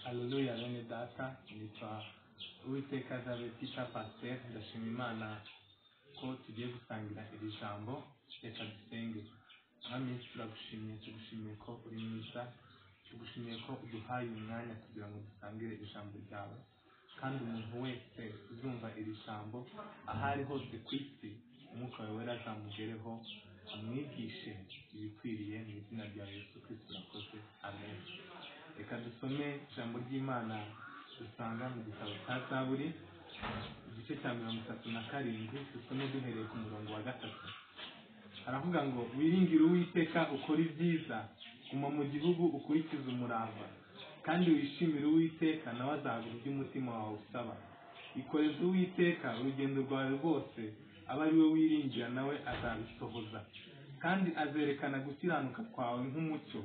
Haleluya bene data, nitwa Uwiteka Zabetita Pasteur. Ndashima Imana ko tugiye gusangira iri jambo. Reka dusenge. Mwami, tugushimiye ko uri mwiza, tugushimiye ko uduhaye umwanya kugira ngo dusangire ijambo ryawe, kandi umuntu wese uzumva iri jambo ahari hose ku isi, umwuka wawe wera azamugereho amwigishe ibikwiriye mu izina rya Yesu Kristo. Urakoze, amen. Reka dusome ijambo ry'Imana dusanga mu gitabo cya Zaburi igice cya 37, dusome duhereye ku murongo wa 3. Haravuga ngo, wiringire Uwiteka ukora ibyiza, guma mu gihugu ukurikize umurava, kandi wishimire Uwiteka nawe azaguha ibyo umutima wawe usaba. Ikoreze Uwiteka urugendo rwawe rwose, aba ari we wiringira nawe azabisohoza, kandi azerekana gukiranuka kwawe nk'umucyo,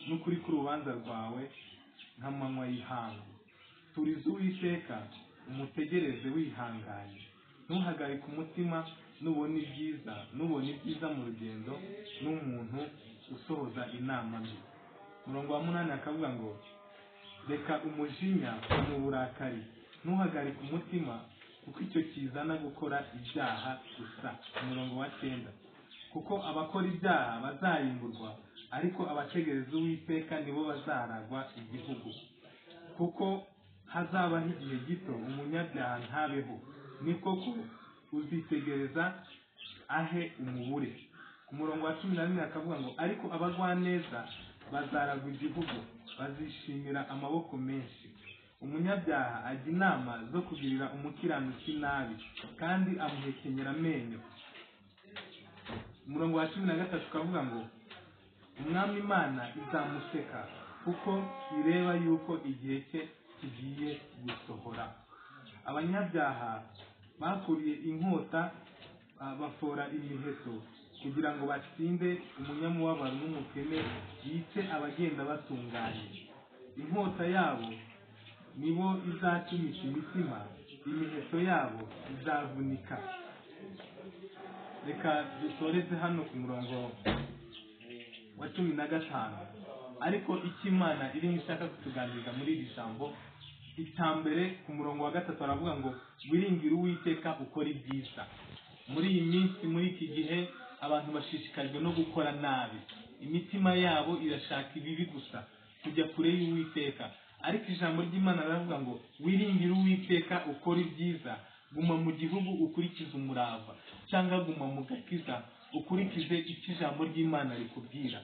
n'ukuri k'urubanza rwawe nk'amanywa y'ihangu. Turiza Uwiteka umutegereze wihanganye, ntuhagarike umutima nubona ibyiza mu rugendo, n'umuntu usohoza inama mbi. Umurongo wa 8 akavuga ngo, reka umujinya mu burakari, ntuhagarike umutima, kuko icyo kizana gukora ibyaha gusa. Umurongo wa 9, kuko abakora ibyaha bazarimburwa, ariko abategereza Uwiteka nibo bazaragwa igihugu. Kuko hazabaho igihe gito umunyabyaha ntabeho, ni koko uzitegereza ahe umubure. Umurongo wa 11 akavuga ngo, ariko abagwaneza bazaragwa igihugu, bazishimira amaboko menshi. Umunyabyaha ajya inama zo kugirira umukiranutsi nabi, kandi amuhekenyera amenyo. Umurongo wa 13 ukavuga ngo, umwami Imana izamuseka, kuko ireba yuko igihe cye kigiye gusohora. Abanyabyaha bakuriye inkota, bafora imiheto, kugira ngo batsinde umunyamubabaro n'umukene, yice abagenda batunganye. Inkota yabo nibo izacumisha imitima, imiheto yabo izavunika. Reka dusoreze hano ku murongo wa 15. Ariko icyo Imana irimo ishaka kutuganiriza muri iri jambo, icyambere ku murongo wa 3 aravuga ngo, wiringire Uwiteka ukora ibyiza. Muri iyi minsi, muri iki gihe, abantu bashishikajwe no gukora nabi, imitima yabo irashaka ibibi gusa, kujya kure y'Uwiteka. Ariko ijambo ry'Imana riravuga ngo, wiringire Uwiteka ukora ibyiza, guma mu gihugu ukurikize umurava, cyangwa guma mu gakiza ukurikize icyo ijambo ry'Imana rikubwira.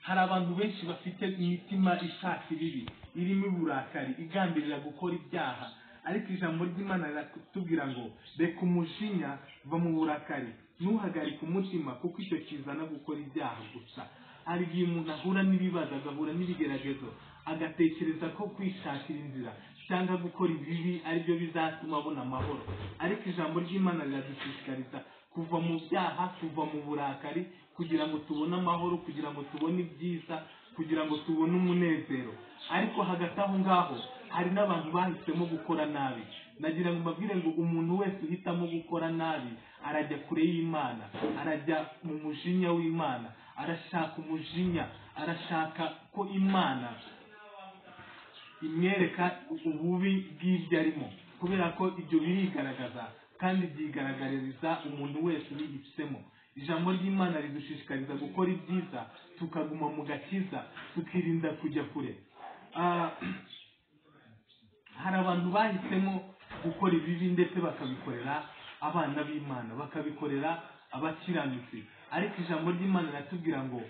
Hari abantu benshi bafite imitima ishaka ibibi, irimo uburakari, igambirira gukora ibyaha. Ariko ijambo ry'Imana riratubwira ngo, reka umujinya, va mu burakari, ntuhagarike umutima, kuko icyo kizana gukora ibyaha gusa. Hari igihe umuntu ahura n'ibibazo, agahura n'ibigeragezo, agatekereza ko kwishakira inzira cyangwa gukora ibibi aribyo bizatuma abona amahoro. Ariko ijambo ry'Imana riradushishikariza kuva mu byaha, kuva mu burakari, kugira ngo tubone amahoro, kugira ngo tubone ibyiza, kugira ngo tubone umunezero. Ariko hagati aho ngaho hari n'abantu bahisemo gukora nabi. Nagira ngo mbabwire ngo, umuntu wese uhitamo gukora nabi arajya kure y'Imana, arajya mu mujinya w'Imana, arashaka umujinya, arashaka ko Imana imwereka ububi bw'ibyo arimo, kubera ko ibyo birigaragaza kandi byigaragariza umuntu wese ubihisemo. Ijambo ry'Imana ridushishikariza gukora ibyiza, tukaguma mu gakiza, tukirinda kujya kure. Hari abantu bahisemo gukora ibibi, ndetse bakabikorera abana b'Imana, bakabikorera abakiranutsi. Ariko ijambo ry'Imana riratubwira ngo,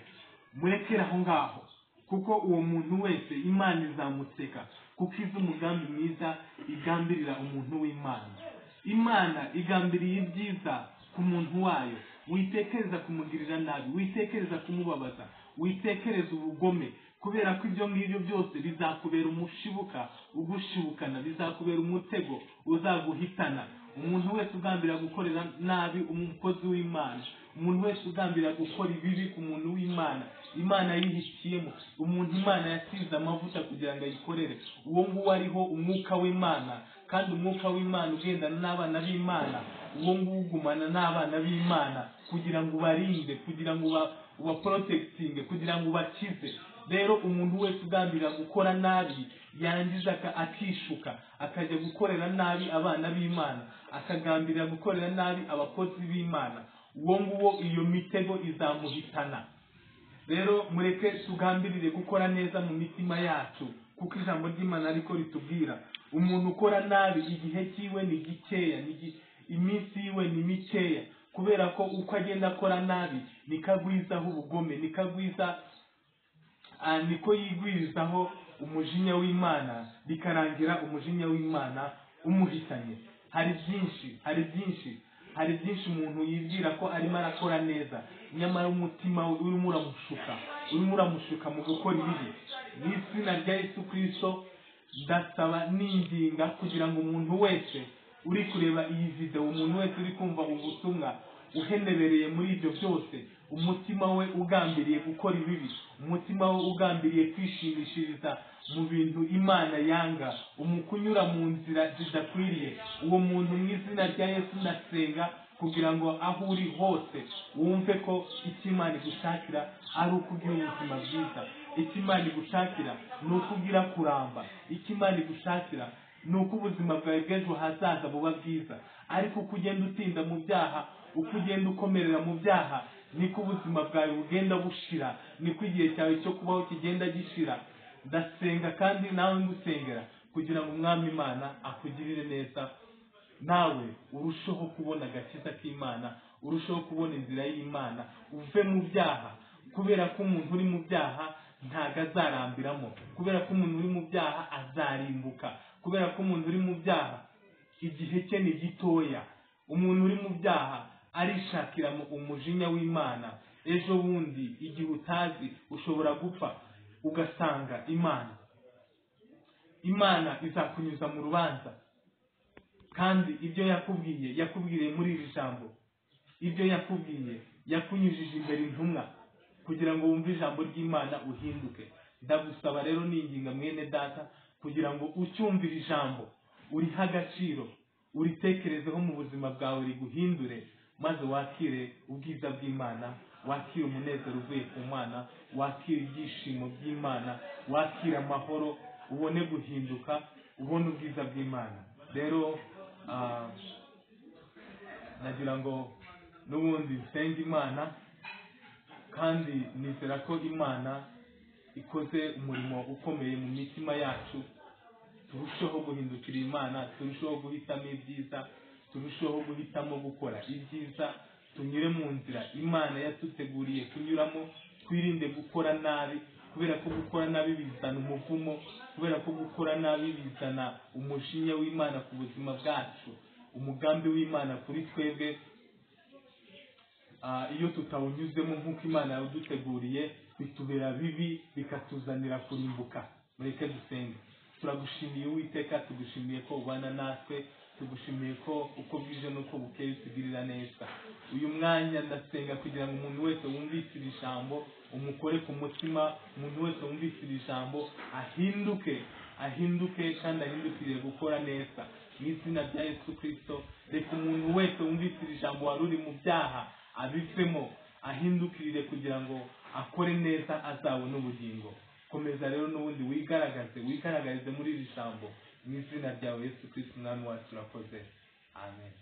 murekere aho ngaho, kuko uwo muntu wese Imana izamuseka, kuko izi umugambi mwiza igambirira umuntu w'Imana. Imana igambiriye ibyiza ku muntu wayo. Witekereza kumugirira nabi, witekereza kumubabaza, witekereza ubugome, kubera ko ibyo ngibyo byose bizakubera umushibuka ugushibukana, bizakubera umutego uzaguhitana. Umuntu wese ugambira gukorera nabi umukozi w'Imana, umuntu wese ugambira gukora ibibi ku muntu w'Imana, Imana yihitiyemo, umuntu Imana yasize amavuta kugira ngo ayikorere, uwo nguwo ariho umwuka w'Imana. Kandi umwuka w'Imana ugendana n'abana b'Imana, uwo nguwo ugumana n'abana b'Imana, kugira ngo ubarinde, kugira ngo ubaprotectinge, kugira ngo ubakize. rero umuntu wese ugambirira gukora nabi yangiza akishuka akajya gukorera nabi abana b'Imana, akagambirira gukorera nabi abakozi b'Imana, uwo nguwo iyo mitego izamuhitana. Rero mureke tugambirire gukora neza mu mitima yacu, kuko ijambo ry'Imana ariko ritubwira umuntu ukora nabi igihe cyiwe ni gikeya, iminsi yiwe ni mikeya, kubera ko uko agenda akora nabi nikagwizaho ubugome, niko yigwirizaho umujinya w'Imana, bikarangira umujinya w'Imana umuhitanye. Hari byinshi umuntu yibwira ko arimo arakora neza, nyamara umutima we urimo uramushuka mu gukora ibibi. Mu izina rya Yesu Kristo ndasaba ninginga kugira ngo umuntu wese uri kureba iyi video, umuntu wese uri kumva ubutumwa, uhenebereye muri ibyo byose, umutima we ugambiriye gukora ibibi, umutima we ugambiriye kwishimishiriza mu bintu Imana yanga, umukunyura mu nzira zidakwiriye, uwo muntu mu izina rya Yesu ndasenga kugira ngo aho uri hose wumve ko icyo Imana igushakira ari ukugira ubuzima bwiza, icyo Imana igushakira ni ukugira kuramba, icyo Imana igushakira ni uko ubuzima bwawe bw'ejo hazaza buba bwiza. Ariko uko ugenda utinda mu byaha, uko ugenda ukomerera mu byaha, niko ubuzima bwawe bugenda bushira, niko igihe cyawe cyo kubaho kigenda gishira. Ndasenga kandi nawe ngusengera kugira ngo Umwami Imana akugirire neza, nawe urusheho kubona agakiza k'Imana, urusheho kubona inzira y'Imana, uve mu byaha, kubera ko umuntu uri mu byaha ntago azarambiramo, kubera ko umuntu uri mu byaha azarimbuka, kubera ko umuntu uri mu byaha igihe cye ni gitoya. Umuntu uri mu byaha arishakira umujinya w'Imana, ejo bundi igihe utazi ushobora gupfa ugasanga Imana izakunyuza mu rubanza. Kandi ibyo yakubwiye muri iri jambo, ibyo yakubwiye yakunyujije imbere intumwa kugira ngo wumve ijambo ry'Imana uhinduke. Ndagusaba rero ninginga mwene data kugira ngo ucyumvire ijambo, uriha agaciro, uritekerezeho mu buzima bwawe, riguhindure, maze wakire ubwiza bw'Imana, wakire umunezero uvuye ku Mana, wakire ibyishimo by'Imana, wakire amahoro, ubone guhinduka, ubone ubwiza bw'Imana. Rero nagira ngo n'ubundi nsenge Imana, kandi nizera ko Imana ikoze umurimo ukomeye mu mitima yacu. Turusheho guhindukira Imana, turusheho guhitamo ibyiza, turusheho guhitamo gukora ibyiza, tunyure mu nzira Imana yatuteguriye kunyuramo, twirinde gukora nabi, kubera ko gukora nabi bizana umuvumo, kubera ko gukora nabi bizana umujinya w'Imana ku buzima bwacu, umugambi w'Imana kuri twebwe iyo tutawunyuzemo nk'uko Imana yaduteguriye bitubera bibi, bikatuzanira kurimbuka. Mureke dusenge. Turagushimiye Uwiteka, tugushimiye ko ubana natwe, tugushimiye ko uko bwije n'uko bukeye utugirira neza. Uyu mwanya ndasenga kugira ngo umuntu wese wumvise iri jambo umukore ku mutima, umuntu wese wumvise iri jambo ahinduke kandi ahindukiriye gukora neza. Mu izina rya Yesu Kristo, reka umuntu wese wumvise iri jambo wari uri mu byaha abivemo, ahindukirire kugira ngo akore neza, azabone ubugingo. Komeza rero n'ubundi wigaragarize muri iri jambo, mu izina ryawe Yesu Kristo Umwami wacu, urakoze. Amen.